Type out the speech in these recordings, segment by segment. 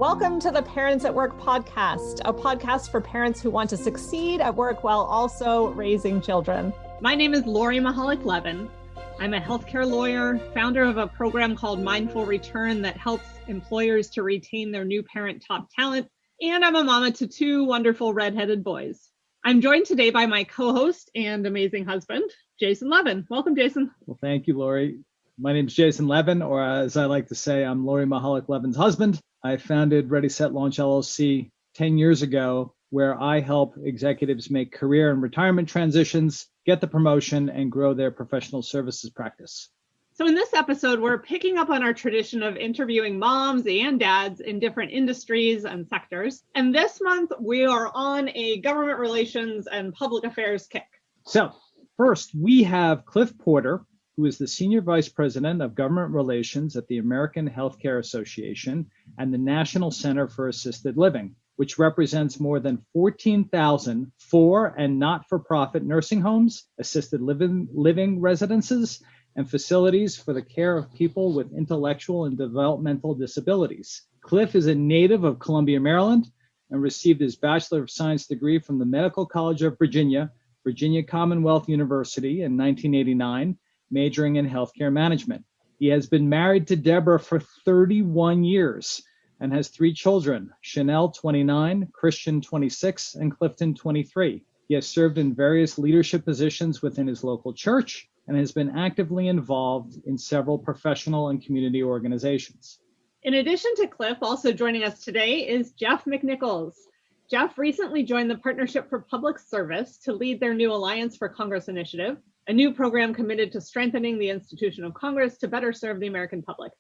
Welcome to the Parents at Work podcast, a podcast for parents who want to succeed at work while also raising children. My name is Lori Mihalich-Levin. I'm a healthcare lawyer, founder of a program called Mindful Return that helps employers to retain their new parent top talent, and I'm a mama to two wonderful redheaded boys. I'm joined today by my co-host and amazing husband, Jason Levin. Welcome, Jason. Well, thank you, Lori. My name is Jason Levin, or as I like to say, I'm Lori Mihalich-Levin's husband. I founded Ready, Set, Launch LLC 10 years ago, where I help executives make career and retirement transitions, get the promotion, and grow their professional services practice. So in this episode, we're picking up on our tradition of interviewing moms and dads in different industries and sectors. And this month, we are on a government relations and public affairs kick. So first, we have Clif Porter, who is the Senior Vice President of Government Relations at the American Healthcare Association and the National Center for Assisted Living, which represents more than 14,000 for and not-for-profit nursing homes, assisted living residences, and facilities for the care of people with intellectual and developmental disabilities. Clif is a native of Columbia, Maryland, and received his Bachelor of Science degree from the Medical College of Virginia, Virginia Commonwealth University in 1989, majoring in healthcare management. He has been married to Deborah for 31 years and has three children, Chanel, 29, Christian, 26, and Clifton, 23. He has served in various leadership positions within his local church and has been actively involved in several professional and community organizations. In addition to Clif, also joining us today is Jeff McNichols. Jeff recently joined the Partnership for Public Service to lead their new Alliance for Congress initiative, a new program committed to strengthening the institution of Congress to better serve the American public.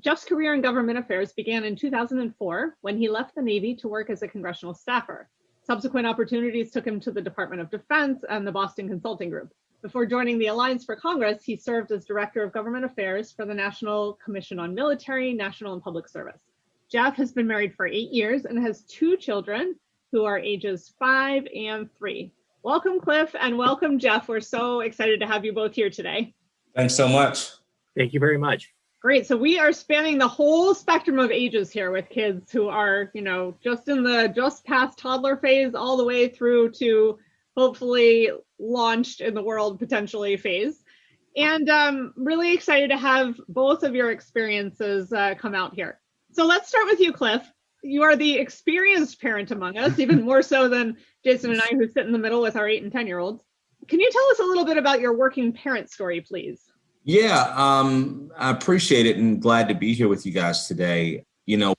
Jeff's career in government affairs began in 2004 when he left the Navy to work as a congressional staffer. Subsequent opportunities took him to the Department of Defense and the Boston Consulting Group. Before joining the Alliance for Congress, he served as Director of Government Affairs for the National Commission on Military, National, and Public Service. Jeff has been married for 8 years and has two children who are ages 5 and 3. Welcome, Clif, and welcome, Jeff. We're so excited to have you both here today. Thanks so much. Thank you very much. Great. So we are spanning the whole spectrum of ages here with kids who are, just past toddler phase all the way through to hopefully launched in the world potentially phase. And really excited to have both of your experiences come out here. So let's start with you, Clif. You are the experienced parent among us, even more so than Jason and I, who sit in the middle with our 8 and 10-year-olds. Can you tell us a little bit about your working parent story, please? Yeah, I appreciate it and glad to be here with you guys today. You know,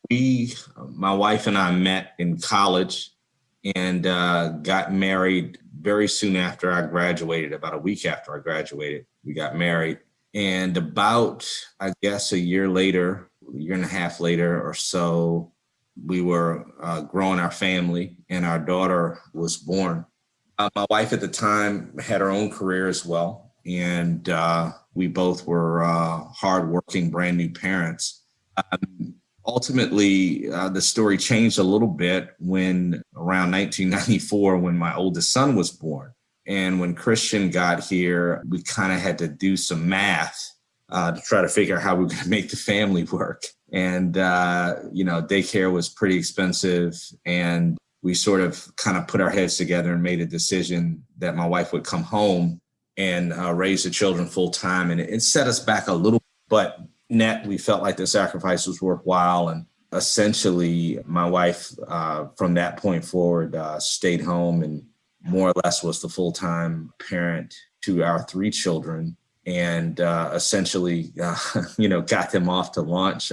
my wife and I met in college and got married very soon after I graduated, about a week after I graduated. We got married. And about, I guess, a year and a half later or so, we were growing our family and our daughter was born. My wife at the time had her own career as well. And we both were hardworking, brand new parents. Ultimately, the story changed a little bit when around 1994, when my oldest son was born. And when Christian got here, we kind of had to do some math to try to figure out how we were going to make the family work. And, daycare was pretty expensive. And we sort of kind of put our heads together and made a decision that my wife would come home and raise the children full time. And it set us back a little, but net, we felt like the sacrifice was worthwhile. And essentially, my wife, from that point forward, stayed home and more or less was the full-time parent to our 3 children. And essentially, got them off to launch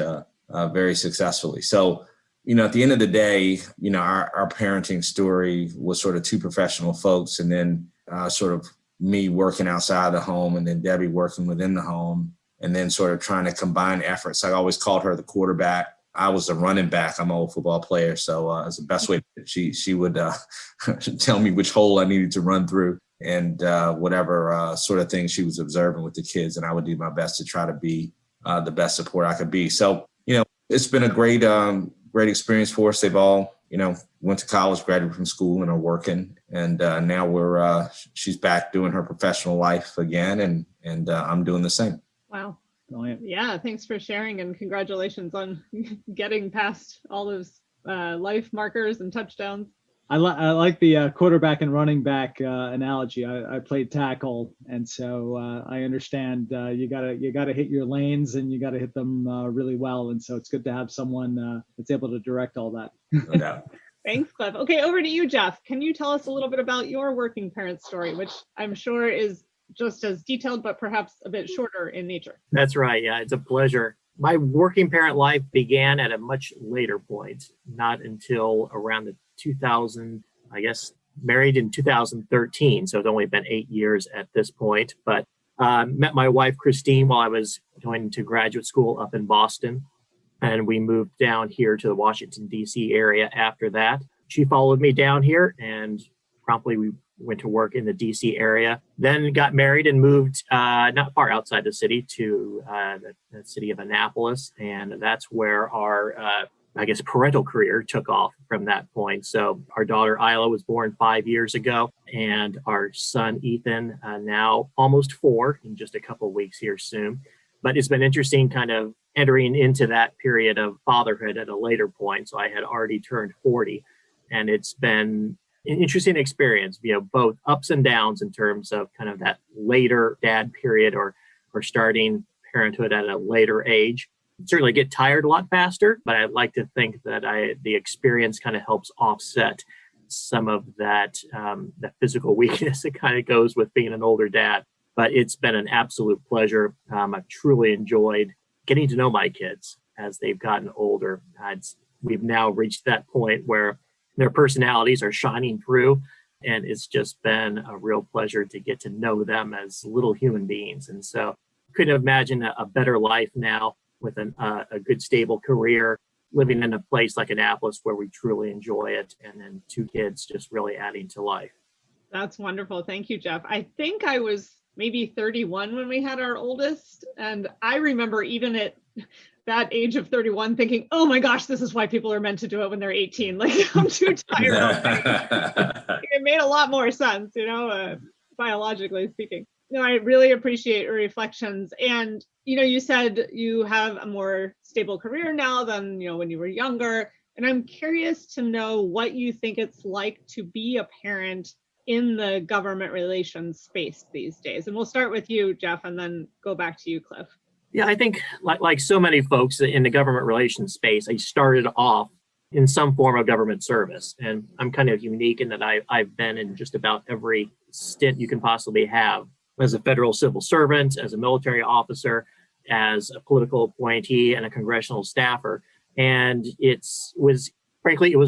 very successfully. So, at the end of the day, our parenting story was sort of 2 professional folks, and then sort of me working outside the home, and then Debbie working within the home, and then sort of trying to combine efforts. I always called her the quarterback. I was the running back. I'm an old football player, so it's the best way. She would tell me which hole I needed to run through, and whatever sort of things she was observing with the kids, and I would do my best to try to be the best support I could be. So, it's been a great experience for us. They've all, went to college, graduated from school, and are working. And now she's back doing her professional life again, and I'm doing the same. Wow. Brilliant. Yeah, thanks for sharing, and congratulations on getting past all those life markers and touchdowns. I like the quarterback and running back analogy. I played tackle, and so I understand you gotta hit your lanes, and you gotta hit them really well. And so it's good to have someone that's able to direct all that. No doubt. Thanks, Cliff. Okay, over to you, Jeff. Can you tell us a little bit about your working parent story, which I'm sure is just as detailed, but perhaps a bit shorter in nature? That's right. Yeah, it's a pleasure. My working parent life began at a much later point, not until around the 2000, I guess, married in 2013. So it's only been 8 years at this point. But met my wife, Christine, while I was going to graduate school up in Boston. And we moved down here to the Washington, D.C. area after that. She followed me down here, and promptly we went to work in the D.C. area. Then got married and moved not far outside the city to the city of Annapolis. And that's where our, parental career took off from that point. So our daughter, Isla, was born 5 years ago. And our son, Ethan, now almost 4 in just a couple of weeks here soon. But it's been interesting kind of entering into that period of fatherhood at a later point. So I had already turned 40, and it's been an interesting experience, both ups and downs in terms of kind of that later dad period or starting parenthood at a later age. Certainly get tired a lot faster, but I'd like to think that the experience kind of helps offset some of that physical weakness that kind of goes with being an older dad. But it's been an absolute pleasure. I've truly enjoyed getting to know my kids as they've gotten older. We've now reached that point where their personalities are shining through, and it's just been a real pleasure to get to know them as little human beings. And so couldn't imagine a better life now with a good, stable career, living in a place like Annapolis where we truly enjoy it, and then 2 kids just really adding to life. That's wonderful. Thank you, Jeff. I think I was maybe 31 when we had our oldest. And I remember even at that age of 31 thinking, oh my gosh, this is why people are meant to do it when they're 18. Like, I'm too tired. It made a lot more sense, biologically speaking. No, I really appreciate your reflections. And, you said you have a more stable career now than, when you were younger. And I'm curious to know what you think it's like to be a parent in the government relations space these days. And we'll start with you, Jeff, and then go back to you, Cliff. Yeah, I think like so many folks in the government relations space, I started off in some form of government service. And I'm kind of unique in that I've been in just about every stint you can possibly have as a federal civil servant, as a military officer, as a political appointee, and a congressional staffer. And it was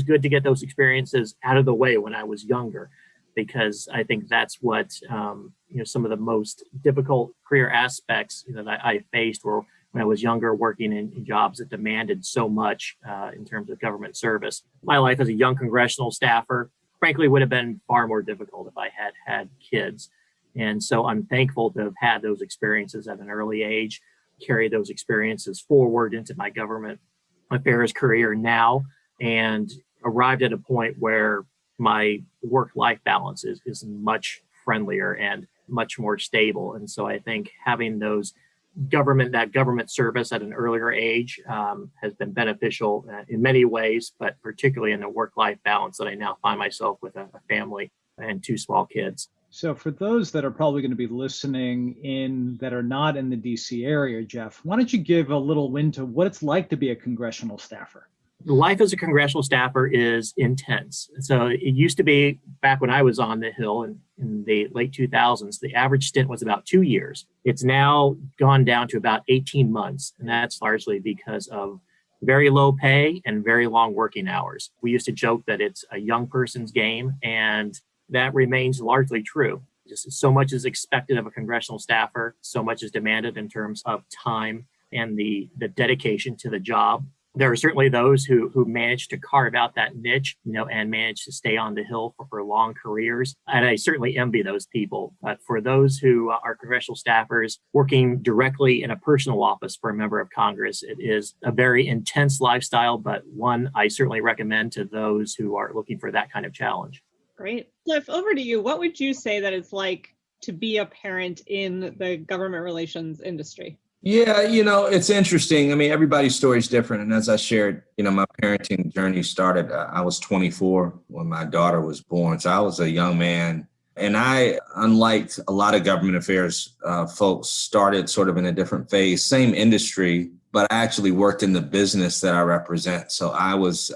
good to get those experiences out of the way when I was younger, because I think that's what, some of the most difficult career aspects that I faced were when I was younger, working in jobs that demanded so much in terms of government service. My life as a young congressional staffer, frankly, would have been far more difficult if I had had kids. And so I'm thankful to have had those experiences at an early age, carry those experiences forward into my government affairs career now, and arrived at a point where my work-life balance is much friendlier and much more stable. And so I think having that government service at an earlier age has been beneficial in many ways, but particularly in the work-life balance that I now find myself with a family and 2 small kids. So for those that are probably going to be listening in that are not in the DC area, Jeff, why don't you give a little wind to what it's like to be a congressional staffer? Life as a congressional staffer is intense. So it used to be back when I was on the Hill in the late 2000s, the average stint was about 2 years. It's now gone down to about 18 months. And that's largely because of very low pay and very long working hours. We used to joke that it's a young person's game, and that remains largely true. Just so much is expected of a congressional staffer, so much is demanded in terms of time and the dedication to the job. There are certainly those who manage to carve out that niche, and manage to stay on the Hill for long careers. And I certainly envy those people. But for those who are congressional staffers working directly in a personal office for a member of Congress, it is a very intense lifestyle, but one I certainly recommend to those who are looking for that kind of challenge. Great. Cliff, over to you. What would you say that it's like to be a parent in the government relations industry? Yeah, it's interesting. I mean, everybody's story is different. And as I shared, my parenting journey started, I was 24 when my daughter was born. So I was a young man. And I, unlike a lot of government affairs folks, started sort of in a different phase, same industry, but I actually worked in the business that I represent. So I was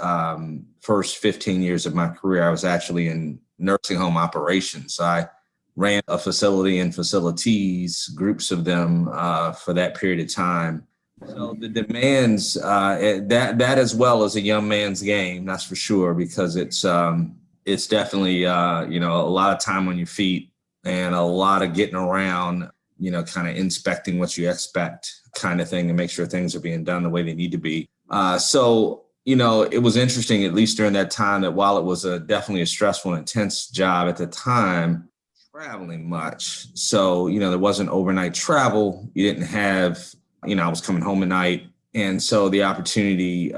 first 15 years of my career, I was actually in nursing home operations. So I ran a facility and facilities, groups of them for that period of time. So the demands, that as well as a young man's game, that's for sure, because it's definitely, a lot of time on your feet and a lot of getting around, kind of inspecting what you expect kind of thing to make sure things are being done the way they need to be. So it was interesting, at least during that time, that while it was definitely a stressful and intense job at the time, traveling much. So, there wasn't overnight travel. You didn't have, I was coming home at night. And so the opportunity,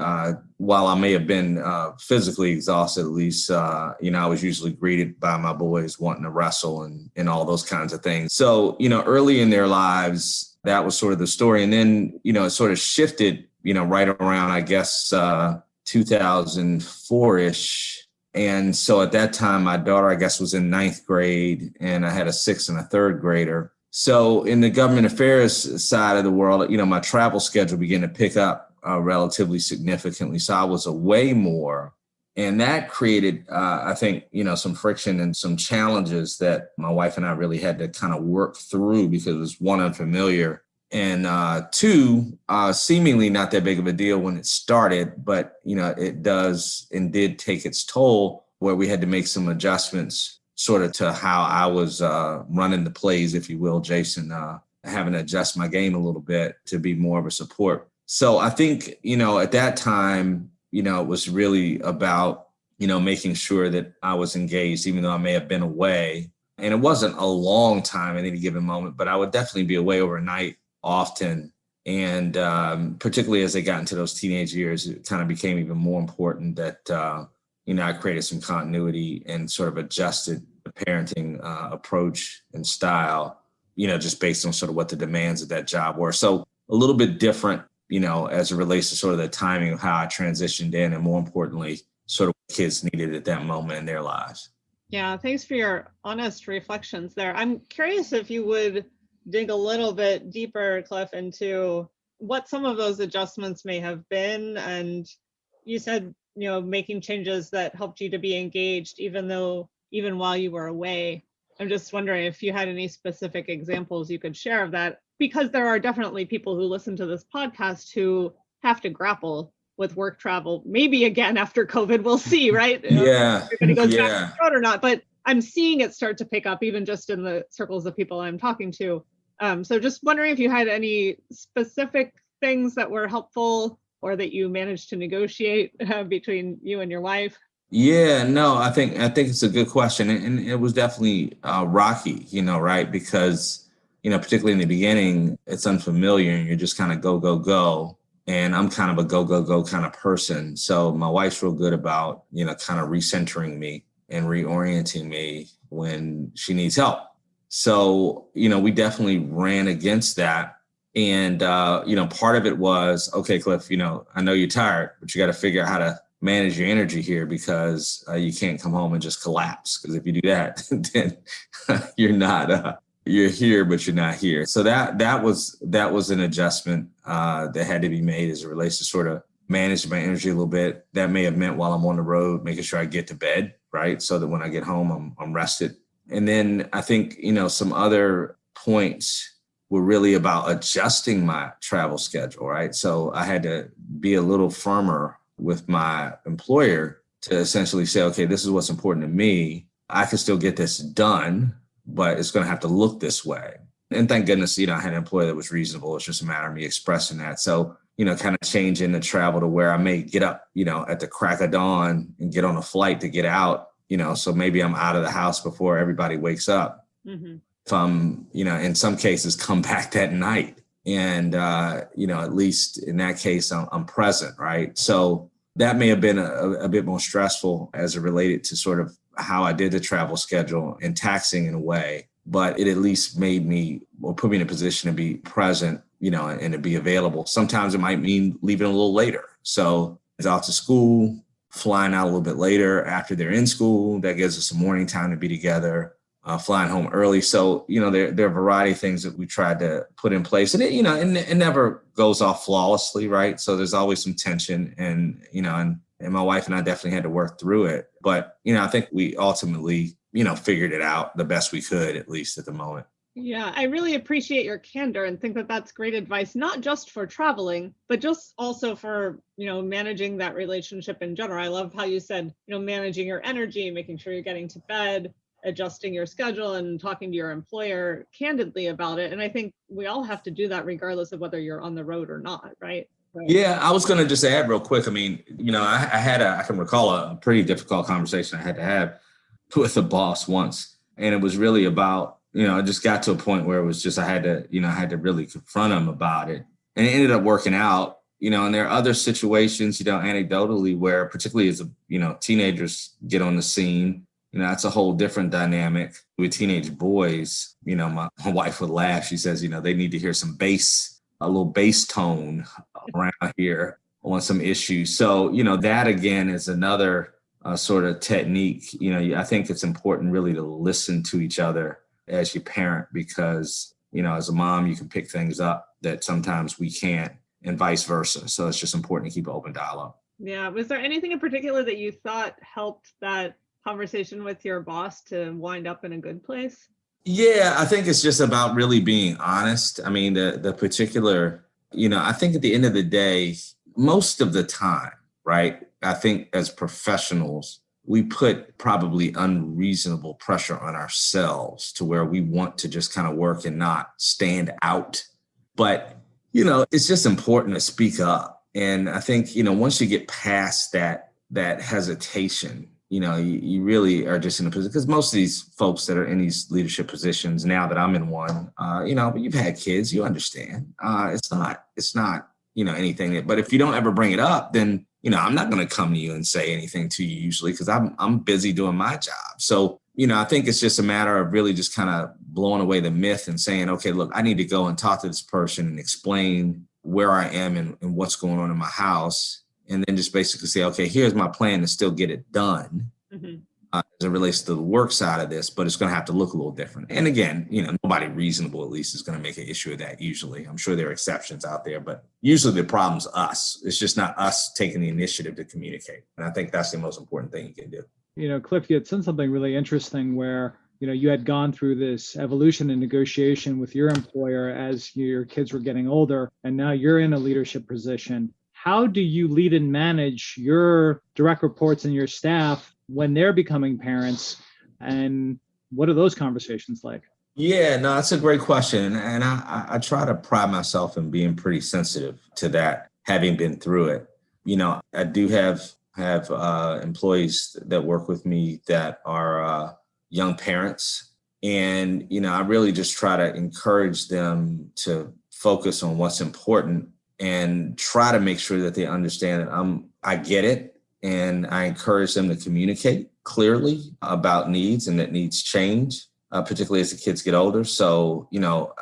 while I may have been physically exhausted, at least, I was usually greeted by my boys wanting to wrestle and all those kinds of things. So, early in their lives, that was sort of the story. And then, it sort of shifted, right around, I guess, 2004-ish. And so at that time, my daughter, I guess, was in 9th grade, and I had a 6th and a 3rd grader. So in the government affairs side of the world, my travel schedule began to pick up relatively significantly. So I was away more. And that created, I think, some friction and some challenges that my wife and I really had to kind of work through, because it was, one, unfamiliar, and two, seemingly not that big of a deal when it started, but it does and did take its toll, where we had to make some adjustments sort of to how I was running the plays, if you will, Jason, having to adjust my game a little bit to be more of a support. So I think, at that time, it was really about, making sure that I was engaged, even though I may have been away. And it wasn't a long time at any given moment, but I would definitely be away overnight often. And particularly as they got into those teenage years, it kind of became even more important that, I created some continuity and sort of adjusted the parenting approach and style, just based on sort of what the demands of that job were. So a little bit different, as it relates to sort of the timing of how I transitioned in, and more importantly, sort of what kids needed at that moment in their lives. Yeah, thanks for your honest reflections there. I'm curious if you would dig a little bit deeper, Clif, into what some of those adjustments may have been. And you said, making changes that helped you to be engaged, even while you were away. I'm just wondering if you had any specific examples you could share of that, because there are definitely people who listen to this podcast who have to grapple with work travel, maybe again after COVID, we'll see, right? Yeah. Everybody goes back to the road or not, but I'm seeing it start to pick up, even just in the circles of people I'm talking to. So just wondering if you had any specific things that were helpful or that you managed to negotiate between you and your wife. Yeah, no, I think it's a good question. And it was definitely rocky, right? Because, particularly in the beginning, it's unfamiliar and you're just kind of go, go, go. And I'm kind of a go, go, go kind of person. So my wife's real good about, kind of recentering me and reorienting me when she needs help. So, we definitely ran against that. And, part of it was, okay, Clif, I know you're tired, but you got to figure out how to manage your energy here, because you can't come home and just collapse. Because if you do that, then you're not, you're here, but you're not here. So that was an adjustment that had to be made as it relates to sort of manage my energy a little bit. That may have meant while I'm on the road, making sure I get to bed, right? So that when I get home, I'm rested. And then I think, some other points were really about adjusting my travel schedule, right? So I had to be a little firmer with my employer to essentially say, okay, this is what's important to me. I can still get this done, but it's going to have to look this way. And thank goodness, I had an employer that was reasonable. It's just a matter of me expressing that. So, kind of changing the travel to where I may get up, at the crack of dawn and get on a flight to get out, so maybe I'm out of the house before everybody wakes up. Mm-hmm. If I'm, in some cases come back that night and, at least in that case, I'm present, right? So that may have been a bit more stressful as it related to sort of how I did the travel schedule and taxing in a way, but it at least made me, or put me in a position to be present and to be available. Sometimes it might mean leaving a little later. So it's out to school, flying out a little bit later after they're in school. That gives us some morning time to be together, flying home early. So, there are a variety of things that we tried to put in place, and it never goes off flawlessly, right? So there's always some tension, and my wife and I definitely had to work through it. But, I think we ultimately, figured it out the best we could, at least at the moment. Yeah, I really appreciate your candor and think that that's great advice, not just for traveling, but just also for, managing that relationship in general. I love how you said, managing your energy, making sure you're getting to bed, adjusting your schedule, and talking to your employer candidly about it. And I think we all have to do that regardless of whether you're on the road or not, right? Yeah, I was going to just add real quick. I mean, I can recall a pretty difficult conversation I had to have with a boss once. And it was really about, I just got to a point where it was just, I had to really confront him about it. And it ended up working out, and there are other situations, anecdotally where particularly as, teenagers get on the scene, that's a whole different dynamic with teenage boys. My wife would laugh. She says, they need to hear a little bass tone around here on some issues. So, that again is another sort of technique. I think it's important really to listen to each other as you parent, because, as a mom, you can pick things up that sometimes we can't, and vice versa. So it's just important to keep an open dialogue. Yeah. Was there anything in particular that you thought helped that conversation with your boss to wind up in a good place? Yeah, I think it's just about really being honest. I mean, the particular, I think at the end of the day, most of the time, right, I think as professionals, we put probably unreasonable pressure on ourselves to where we want to just kind of work and not stand out. But, it's just important to speak up. And I think, once you get past that hesitation, you really are just in a position, because most of these folks that are in these leadership positions now that I'm in one, but you've had kids, you understand. It's not, anything but if you don't ever bring it up, then, I'm not going to come to you and say anything to you usually, because I'm busy doing my job. So, I think it's just a matter of really just kind of blowing away the myth and saying, okay, look, I need to go and talk to this person and explain where I am and what's going on in my house. And then just basically say, okay, here's my plan to still get it done. Mm-hmm. As it relates to the work side of this, but it's going to have to look a little different. And again, nobody reasonable, at least, is going to make an issue of that usually. I'm sure there are exceptions out there, but usually the problem's us. It's just not us taking the initiative to communicate. And I think that's the most important thing you can do. Cliff, you had said something really interesting where, you had gone through this evolution and negotiation with your employer as your kids were getting older, and now you're in a leadership position. How do you lead and manage your direct reports and your staff when they're becoming parents? And what are those conversations like? Yeah, no, that's a great question. And I try to pride myself in being pretty sensitive to that, having been through it. I do have employees that work with me that are young parents. And, I really just try to encourage them to focus on what's important and try to make sure that they understand that I get it. And I encourage them to communicate clearly about needs and that needs change, particularly as the kids get older. So,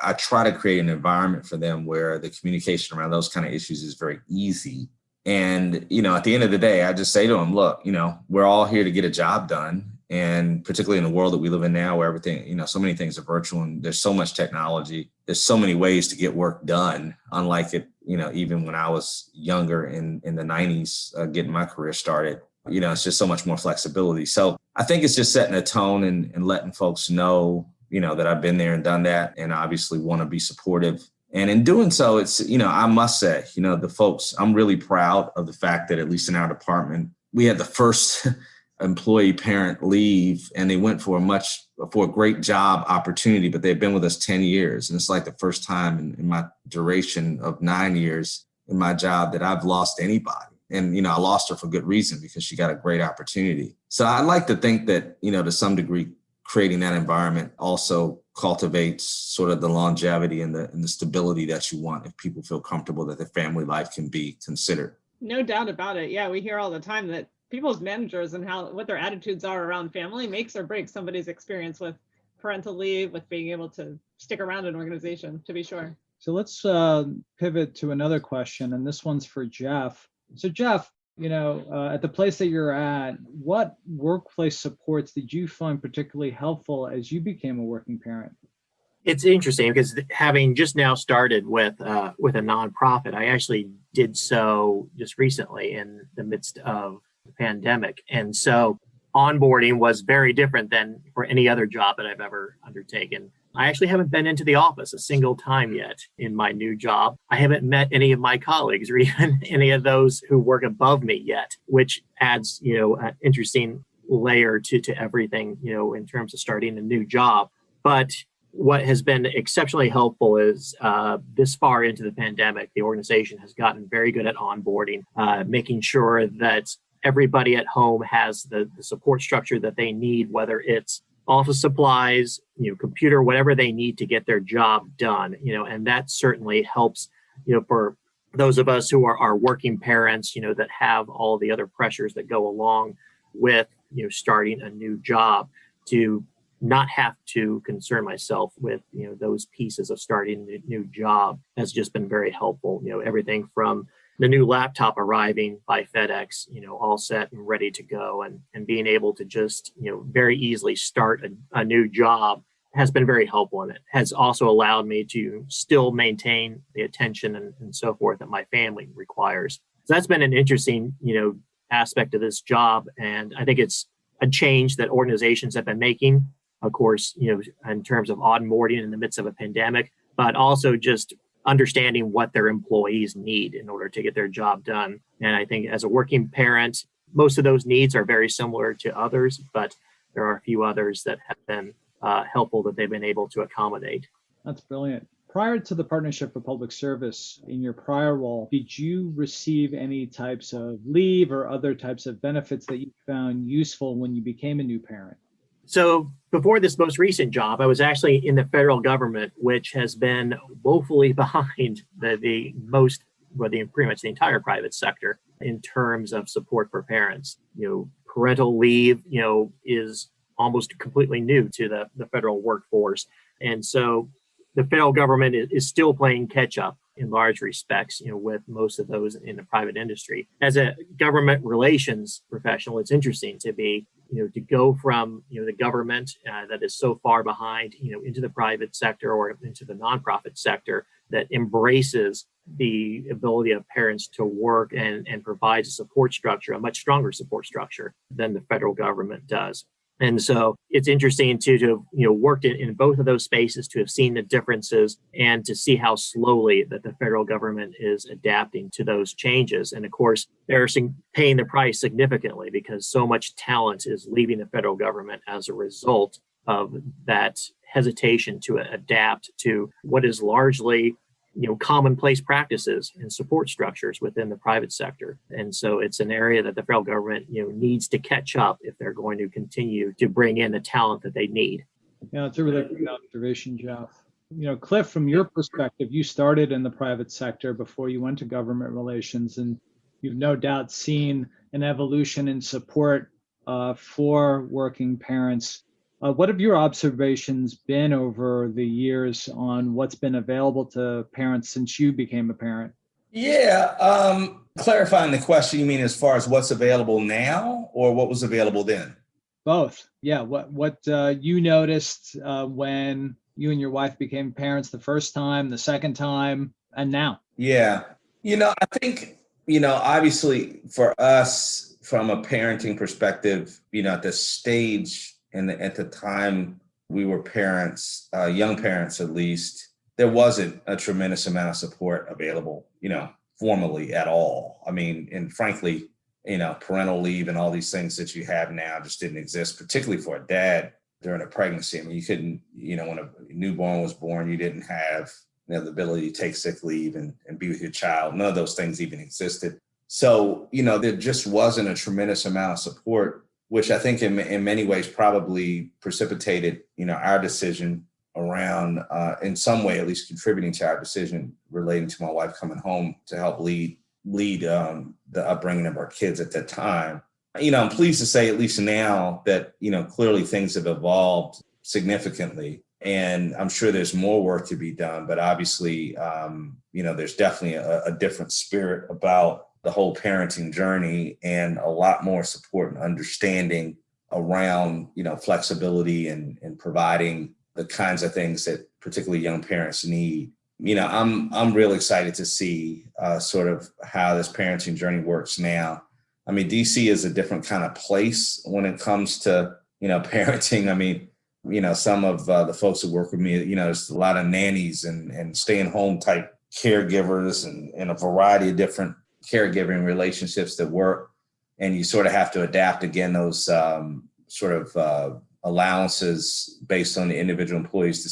I try to create an environment for them where the communication around those kind of issues is very easy. And, at the end of the day, I just say to them, look, we're all here to get a job done. And particularly in the world that we live in now, where everything, so many things are virtual and there's so much technology. There's so many ways to get work done, unlike it, even when I was younger in the 90s, getting my career started. It's just so much more flexibility. So I think it's just setting a tone and letting folks know, that I've been there and done that, and obviously want to be supportive. And in doing so, it's, I must say, the folks, I'm really proud of the fact that at least in our department, we had the first employee parent leave, and they went for a great job opportunity, but they've been with us 10 years. And it's like the first time in my duration of 9 years in my job that I've lost anybody. And, I lost her for good reason, because she got a great opportunity. So I like to think that, to some degree, creating that environment also cultivates sort of the longevity and the stability that you want, if people feel comfortable that their family life can be considered. No doubt about it. Yeah, we hear all the time that people's managers and what their attitudes are around family makes or breaks somebody's experience with parental leave, with being able to stick around an organization, to be sure. So let's pivot to another question, and this one's for Jeff. So Jeff, at the place that you're at, what workplace supports did you find particularly helpful as you became a working parent? It's interesting because having just now started with a nonprofit, I actually did so just recently in the midst of the pandemic. And so onboarding was very different than for any other job that I've ever undertaken. I actually haven't been into the office a single time yet in my new job. I haven't met any of my colleagues or even any of those who work above me yet, which adds, an interesting layer to everything, in terms of starting a new job. But what has been exceptionally helpful is this far into the pandemic, the organization has gotten very good at onboarding, making sure that everybody at home has the support structure that they need, whether it's office supplies, computer, whatever they need to get their job done, and that certainly helps, for those of us who are working parents, that have all the other pressures that go along with, starting a new job, to not have to concern myself with, those pieces of starting a new job has just been very helpful. Everything from the new laptop arriving by FedEx, all set and ready to go, and being able to just, very easily start a new job has been very helpful. And it has also allowed me to still maintain the attention and so forth that my family requires. So that's been an interesting, aspect of this job. And I think it's a change that organizations have been making, of course, in terms of onboarding in the midst of a pandemic, but also just understanding what their employees need in order to get their job done. And I think as a working parent, most of those needs are very similar to others, but there are a few others that have been helpful that they've been able to accommodate. That's brilliant. Prior to the Partnership for Public Service, in your prior role, did you receive any types of leave or other types of benefits that you found useful when you became a new parent? So before this most recent job, I was actually in the federal government, which has been woefully behind pretty much the entire private sector in terms of support for parents. Parental leave, is almost completely new to the federal workforce. And so the federal government is still playing catch up in large respects, with most of those in the private industry. As a government relations professional, it's interesting to be, to go from, the government that is so far behind, into the private sector or into the nonprofit sector that embraces the ability of parents to work and provides a support structure, a much stronger support structure than the federal government does. And so it's interesting to have, worked in both of those spaces, to have seen the differences and to see how slowly that the federal government is adapting to those changes. And of course, they're paying the price significantly because so much talent is leaving the federal government as a result of that hesitation to adapt to what is largely commonplace practices and support structures within the private sector. And so it's an area that the federal government, needs to catch up if they're going to continue to bring in the talent that they need. Yeah, it's a really good observation, Jeff. Clif, from your perspective, you started in the private sector before you went to government relations, and you've no doubt seen an evolution in support for working parents. What have your observations been over the years on what's been available to parents since you became a parent? Yeah, clarifying the question, you mean as far as what's available now or what was available then? Both. Yeah, what you noticed when you and your wife became parents the first time, the second time, and now? Yeah, I think, obviously for us from a parenting perspective, at this stage, and at the time we were parents, young parents at least, there wasn't a tremendous amount of support available, formally at all. I mean, and frankly, parental leave and all these things that you have now just didn't exist, particularly for a dad during a pregnancy. I mean, you couldn't, when a newborn was born, you didn't have the ability to take sick leave and be with your child. None of those things even existed. So, there just wasn't a tremendous amount of support, which I think in many ways probably precipitated, our decision around, in some way, at least contributing to our decision relating to my wife coming home to help lead the upbringing of our kids at that time. I'm pleased to say, at least now, that, clearly things have evolved significantly. And I'm sure there's more work to be done, but obviously, there's definitely a different spirit about the whole parenting journey and a lot more support and understanding around, flexibility and providing the kinds of things that particularly young parents need. I'm real excited to see sort of how this parenting journey works now. I mean, DC is a different kind of place when it comes to, parenting. I mean, some of the folks that work with me, there's a lot of nannies and staying home type caregivers and a variety of different caregiving relationships that work. And you sort of have to adapt again, those allowances based on the individual employee's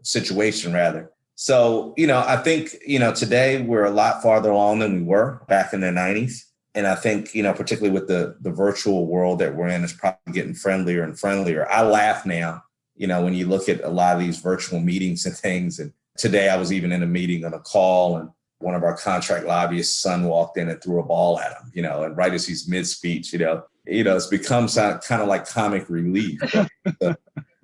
situation rather. So, I think, today we're a lot farther along than we were back in the 90s. And I think, particularly with the virtual world that we're in, is probably getting friendlier and friendlier. I laugh now, when you look at a lot of these virtual meetings and things. And today I was even in a meeting on a call, and one of our contract lobbyists' son walked in and threw a ball at him, and right as he's mid-speech, it's become kind of like comic relief.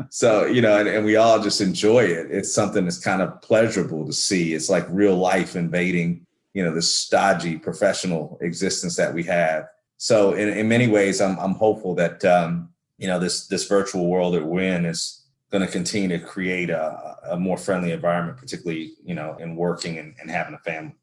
So, and we all just enjoy it. It's something that's kind of pleasurable to see. It's like real life invading, this stodgy professional existence that we have. So in many ways, I'm hopeful that, this virtual world that we're in is going to continue to create a more friendly environment, particularly, in working and having a family.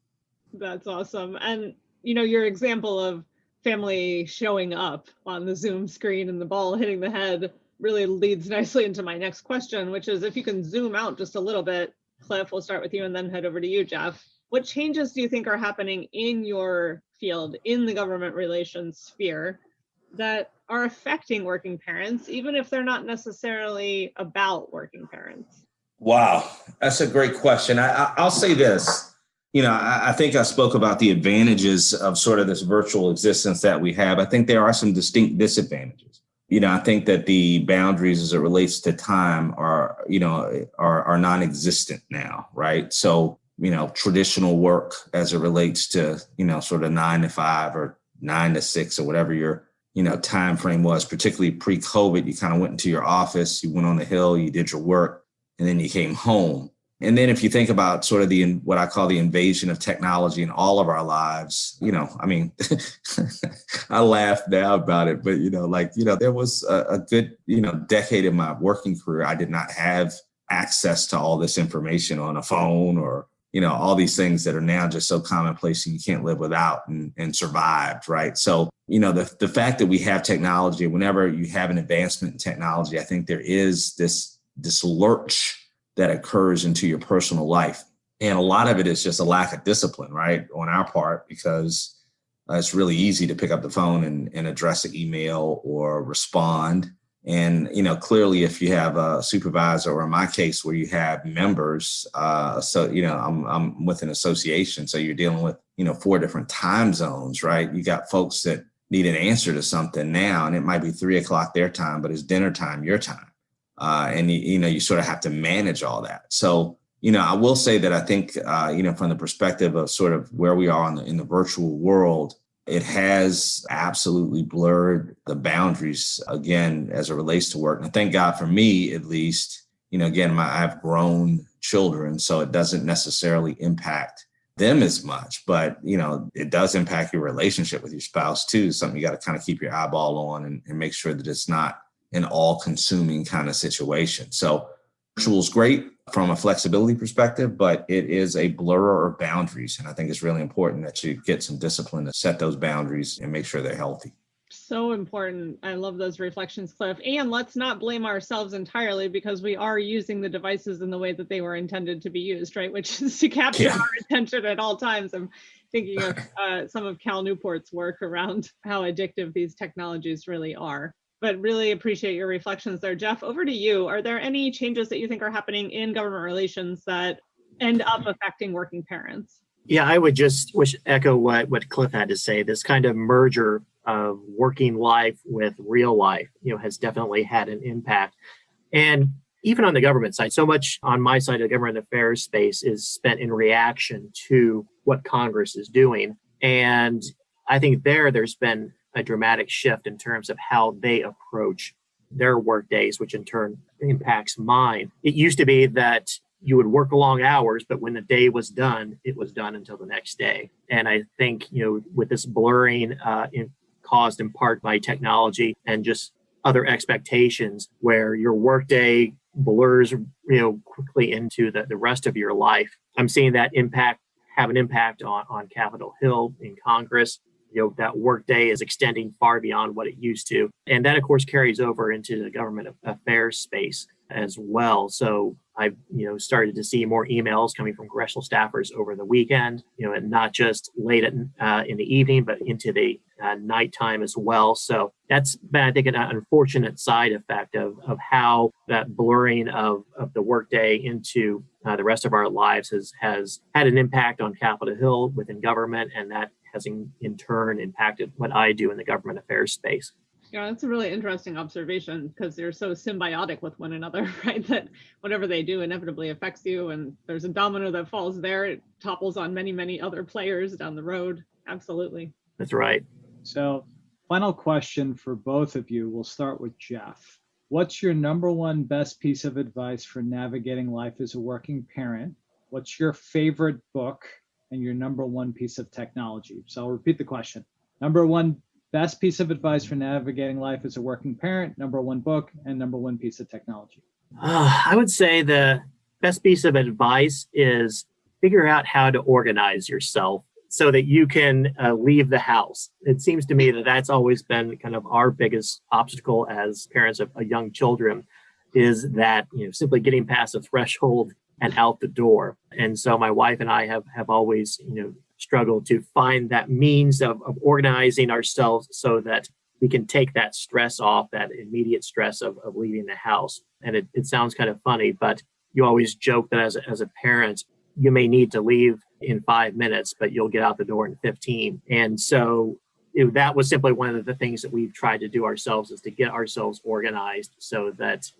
That's awesome. And, your example of family showing up on the Zoom screen and the ball hitting the head really leads nicely into my next question, which is if you can zoom out just a little bit, Clif, we'll start with you and then head over to you, Jeff. What changes do you think are happening in your field, in the government relations sphere, that are affecting working parents, even if they're not necessarily about working parents? Wow, that's a great question. I'll say this. I think I spoke about the advantages of sort of this virtual existence that we have. I think there are some distinct disadvantages. I think that the boundaries as it relates to time are non-existent now, right? So, traditional work as it relates to, sort of 9 to 5 or 9 to 6 or whatever your, time frame was, particularly pre-COVID. You kind of went into your office, you went on the Hill, you did your work, and then you came home. And then if you think about sort of what I call the invasion of technology in all of our lives, I laugh now about it, but, there was a good, decade of my working career. I did not have access to all this information on a phone or, all these things that are now just so commonplace and you can't live without and survived, right? So, the fact that we have technology, whenever you have an advancement in technology, I think there is this lurch that occurs into your personal life. And a lot of it is just a lack of discipline, right, on our part, because it's really easy to pick up the phone and address an email or respond. And, clearly, if you have a supervisor, or in my case, where you have members, I'm with an association. So you're dealing with, 4 different time zones, right? You got folks that need an answer to something now, and it might be 3:00 their time, but it's dinner time, your time. And, you sort of have to manage all that. So, I will say that I think, from the perspective of sort of where we are in the virtual world, it has absolutely blurred the boundaries, again, as it relates to work. And thank God for me, at least, again, I have grown children, so it doesn't necessarily impact them as much, but, it does impact your relationship with your spouse too. Something you got to kind of keep your eyeball on and make sure that it's not an all-consuming kind of situation. So virtual is great from a flexibility perspective, but it is a blur of boundaries. And I think it's really important that you get some discipline to set those boundaries and make sure they're healthy. So important. I love those reflections, Clif. And let's not blame ourselves entirely, because we are using the devices in the way that they were intended to be used, right? Which is to capture our attention at all times. I'm thinking of some of Cal Newport's work around how addictive these technologies really are. But really appreciate your reflections there. Jeff, over to you. Are there any changes that you think are happening in government relations that end up affecting working parents? Yeah, I would just echo what Clif had to say. This kind of merger of working life with real life, has definitely had an impact. And even on the government side, so much on my side of the government affairs space is spent in reaction to what Congress is doing. And I think there's been a dramatic shift in terms of how they approach their work days, which in turn impacts mine. It used to be that you would work long hours, but when the day was done, it was done until the next day. And I think, with this blurring caused in part by technology and just other expectations, where your workday blurs, quickly into the rest of your life. I'm seeing that have an impact on Capitol Hill in Congress. That workday is extending far beyond what it used to. And that, of course, carries over into the government affairs space as well. So I've, started to see more emails coming from congressional staffers over the weekend, and not just late in the evening, but into the nighttime as well. So that's been, I think, an unfortunate side effect of how that blurring of the workday into the rest of our lives has had an impact on Capitol Hill within government, and that has in turn impacted what I do in the government affairs space. Yeah, that's a really interesting observation, because they're so symbiotic with one another, right? That whatever they do inevitably affects you, and there's a domino that falls there. It topples on many, many other players down the road. Absolutely. That's right. So, final question for both of you. We'll start with Jeff. What's your number one best piece of advice for navigating life as a working parent? What's your favorite book and your number one piece of technology? So I'll repeat the question. Number one best piece of advice for navigating life as a working parent, number one book, and number one piece of technology. I would say the best piece of advice is figure out how to organize yourself so that you can leave the house. It seems to me that that's always been kind of our biggest obstacle as parents of young children, is that simply getting past the threshold and out the door. And so my wife and I have always struggled to find that means of organizing ourselves so that we can take that stress off, that immediate stress of leaving the house. And it sounds kind of funny, but you always joke that as a parent, you may need to leave in 5 minutes, but you'll get out the door in 15. And so that was simply one of the things that we've tried to do ourselves, is to get ourselves organized so that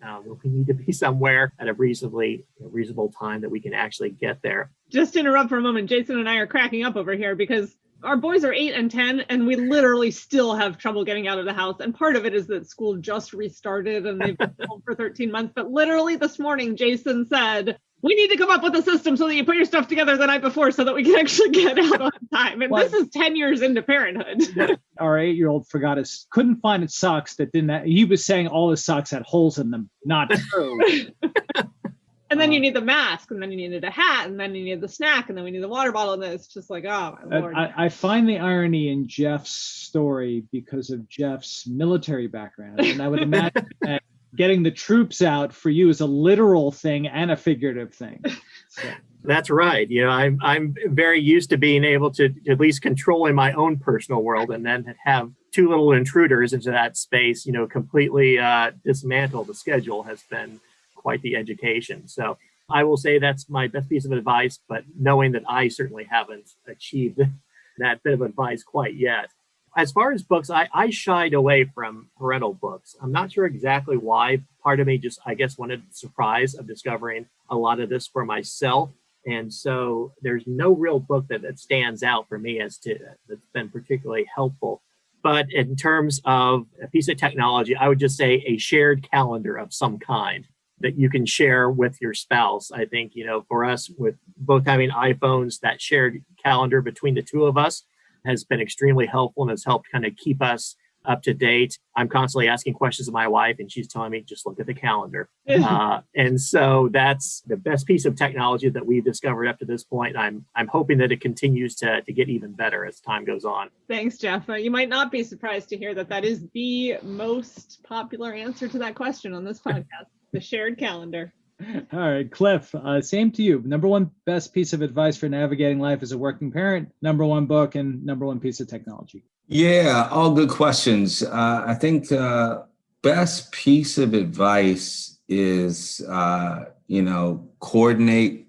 we need to be somewhere at a reasonable time that we can actually get there. Just to interrupt for a moment, Jason and I are cracking up over here because our boys are 8 and 10, and we literally still have trouble getting out of the house. And part of it is that school just restarted and they've been home for 13 months. But literally this morning, Jason said, we need to come up with a system so that you put your stuff together the night before so that we can actually get out on time. And this is 10 years into parenthood. Our 8-year-old couldn't find his socks that didn't have, he was saying all his socks had holes in them. Not true. And then you need the mask, and then you needed a hat, and then you need the snack, and then we need the water bottle. And it's just like, oh, my Lord. I find the irony in Jeff's story because of Jeff's military background. And I would imagine that getting the troops out for you is a literal thing and a figurative thing. So. That's right. I'm very used to being able to at least controlling my own personal world, and then have two little intruders into that space, completely dismantle the schedule has been quite the education. So I will say that's my best piece of advice, but knowing that I certainly haven't achieved that bit of advice quite yet. As far as books, I shied away from parental books. I'm not sure exactly why. Part of me just, I guess, wanted the surprise of discovering a lot of this for myself. And so there's no real book that stands out for me that's been particularly helpful. But in terms of a piece of technology, I would just say a shared calendar of some kind that you can share with your spouse. I think, for us, with both having iPhones, that shared calendar between the two of us has been extremely helpful and has helped kind of keep us up to date. I'm constantly asking questions of my wife, and she's telling me, just look at the calendar. And so that's the best piece of technology that we've discovered up to this point. I'm hoping that it continues to get even better as time goes on. Thanks, Jeff. You might not be surprised to hear that is the most popular answer to that question on this podcast, the shared calendar. All right, Clif, same to you. Number one best piece of advice for navigating life as a working parent, number one book, and number one piece of technology. Yeah, all good questions. I think best piece of advice is, coordinate.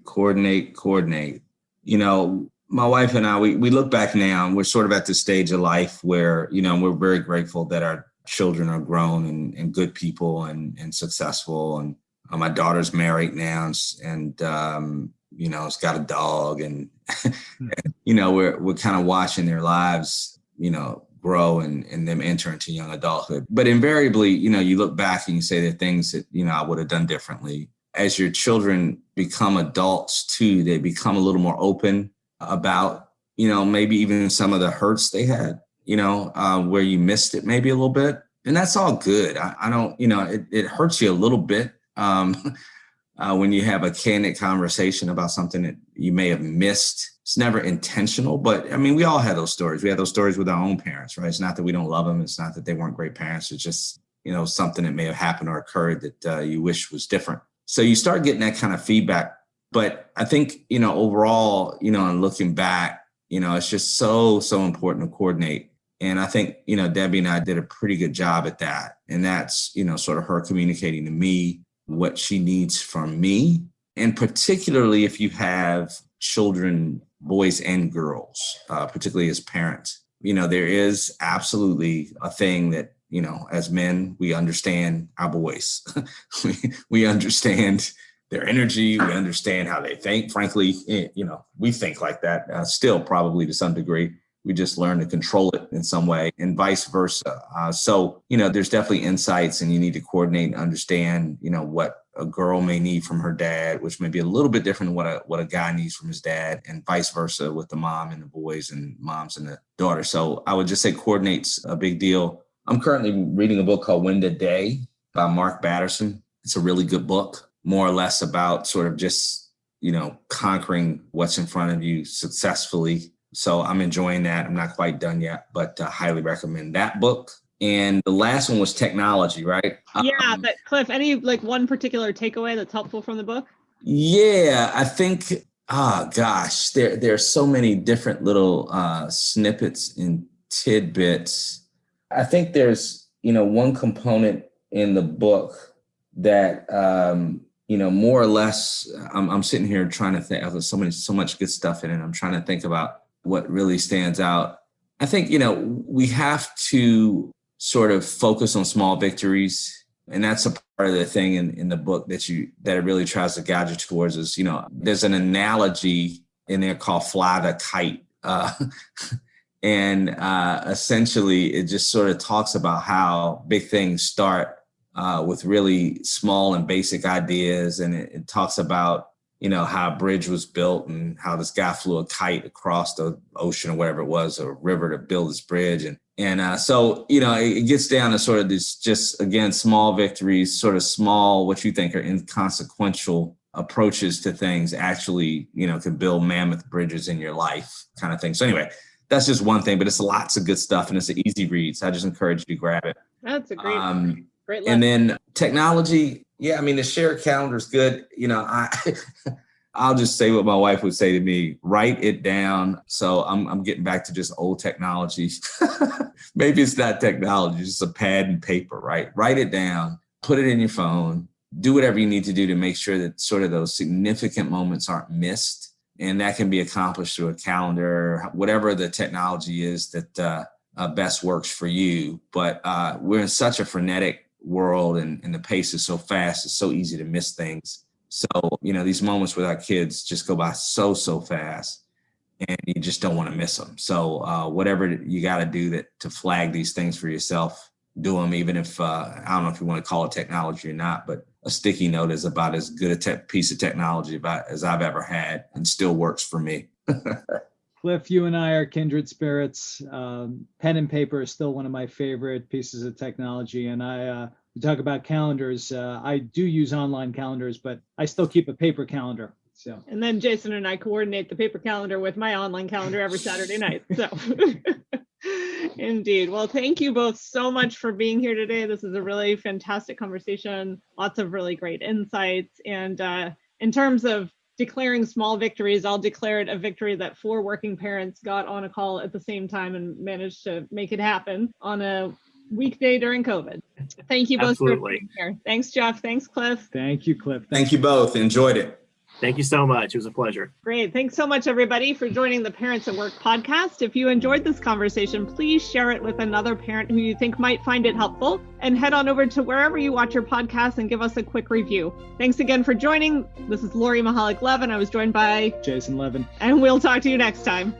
My wife and I, we look back now and we're sort of at this stage of life where, we're very grateful that our children are grown and good people and successful. And my daughter's married now and it's got a dog and, we're kind of watching their lives, grow and them enter into young adulthood. But invariably, you look back and you say there are things that, I would have done differently. As your children become adults too, they become a little more open about, maybe even some of the hurts they had, where you missed it maybe a little bit. And that's all good. I don't, it hurts you a little bit when you have a candid conversation about something that you may have missed. It's never intentional, but we all have those stories. We have those stories with our own parents, right? It's not that we don't love them. It's not that they weren't great parents. It's just, something that may have happened or occurred that you wish was different. So you start getting that kind of feedback. But I think, overall, and looking back, it's just so important to coordinate. And I think, Debbie and I did a pretty good job at that. And that's, sort of her communicating to me what she needs from me. And particularly if you have children, boys and girls, particularly as parents, there is absolutely a thing that, as men, we understand our boys. we understand their energy. We understand how they think. Frankly, we think like that still probably to some degree. We just learn to control it in some way and vice versa. So, there's definitely insights and you need to coordinate and understand, what a girl may need from her dad, which may be a little bit different than what a guy needs from his dad, and vice versa with the mom and the boys and moms and the daughter. So I would just say coordinate's a big deal. I'm currently reading a book called Win the Day by Mark Batterson. It's a really good book, more or less about sort of just, conquering what's in front of you successfully. So I'm enjoying that. I'm not quite done yet, but highly recommend that book. And the last one was technology, right? Yeah, but Clif, any one particular takeaway that's helpful from the book? Yeah, I think, there are so many different little snippets and tidbits. I think there's, one component in the book that, more or less, I'm sitting here trying to think. There's so much good stuff in it. I'm trying to think about what really stands out. I think, we have to sort of focus on small victories. And that's a part of the thing in the book that it really tries to guide you towards is, there's an analogy in there called fly the kite. And essentially it just sort of talks about how big things start with really small and basic ideas. And it talks about, how a bridge was built and how this guy flew a kite across the ocean or whatever it was, or a river to build this bridge. And so, it gets down to sort of this, just again, small victories, sort of small, what you think are inconsequential approaches to things actually, can build mammoth bridges in your life kind of thing. So anyway, that's just one thing, but it's lots of good stuff and it's an easy read. So I just encourage you to grab it. That's a great lesson. And then technology. Yeah, the shared calendar is good. I'll just say what my wife would say to me, write it down. So I'm getting back to just old technology. Maybe it's not technology, it's just a pad and paper, right? Write it down, put it in your phone, do whatever you need to do to make sure that sort of those significant moments aren't missed. And that can be accomplished through a calendar, whatever the technology is that best works for you. But we're in such a frenetic world and the pace is so fast, it's so easy to miss things. So, these moments with our kids just go by so fast and you just don't want to miss them. So whatever you got to do to flag these things for yourself, do them, even if, I don't know if you want to call it technology or not, but a sticky note is about as good a piece of technology as I've ever had and still works for me. Clif, you and I are kindred spirits. Pen and paper is still one of my favorite pieces of technology. And we talk about calendars. I do use online calendars, but I still keep a paper calendar. So. And then Jason and I coordinate the paper calendar with my online calendar every Saturday night. So indeed. Well, thank you both so much for being here today. This is a really fantastic conversation. Lots of really great insights. And in terms of declaring small victories, I'll declare it a victory that 4 working parents got on a call at the same time and managed to make it happen on a weekday during COVID. Thank you both for being here. Thanks, Jeff. Thanks, Clif. Thank you, Clif. Thank you both. Enjoyed it. Thank you so much. It was a pleasure. Great. Thanks so much, everybody, for joining the Parents at Work podcast. If you enjoyed this conversation, please share it with another parent who you think might find it helpful, and head on over to wherever you watch your podcast and give us a quick review. Thanks again for joining. This is Lori Mihalich-Levin. I was joined by Jason Levin. And we'll talk to you next time.